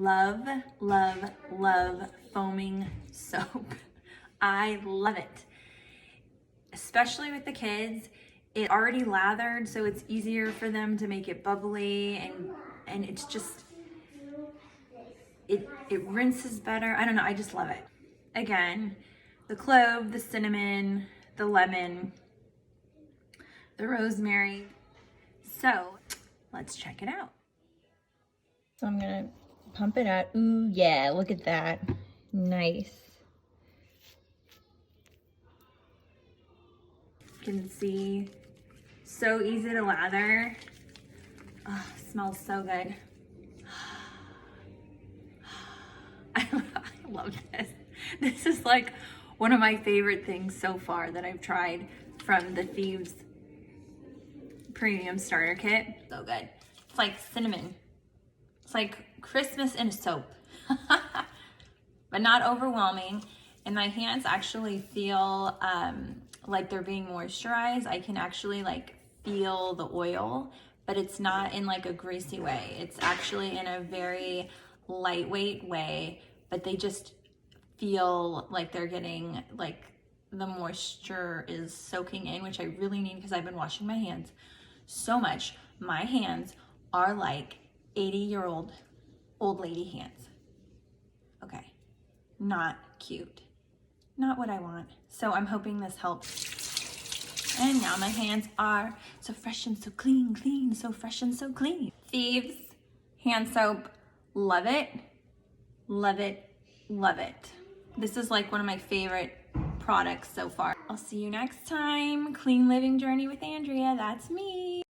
love, love, love foaming soap. I love it, especially with the kids. It already lathered, so it's easier for them to make it bubbly, and it's just, it rinses better. I don't know, I just love it. Again, the clove, the cinnamon, the lemon, the rosemary. So let's check it out. So I'm gonna pump it out. Ooh, yeah, look at that. Nice. You can see, so easy to lather. Oh, smells so good. I love this. This is like one of my favorite things so far that I've tried from the Thieves Premium Starter Kit. So good. It's like cinnamon. It's like Christmas in a soap, but not overwhelming. And my hands actually feel like they're being moisturized. I can actually like feel the oil, but it's not in like a greasy way. It's actually in a very lightweight way, but they just feel like they're getting, like the moisture is soaking in, which I really need because I've been washing my hands so much. My hands are like 80-year-old old lady hands. Okay, not cute. Not what I want. So I'm hoping this helps. And now my hands are so fresh and so clean, clean, so fresh and so clean. Thieves hand soap, love it, love it, love it. This is like one of my favorite products so far. I'll see you next time. Clean living journey with Andrea, that's me.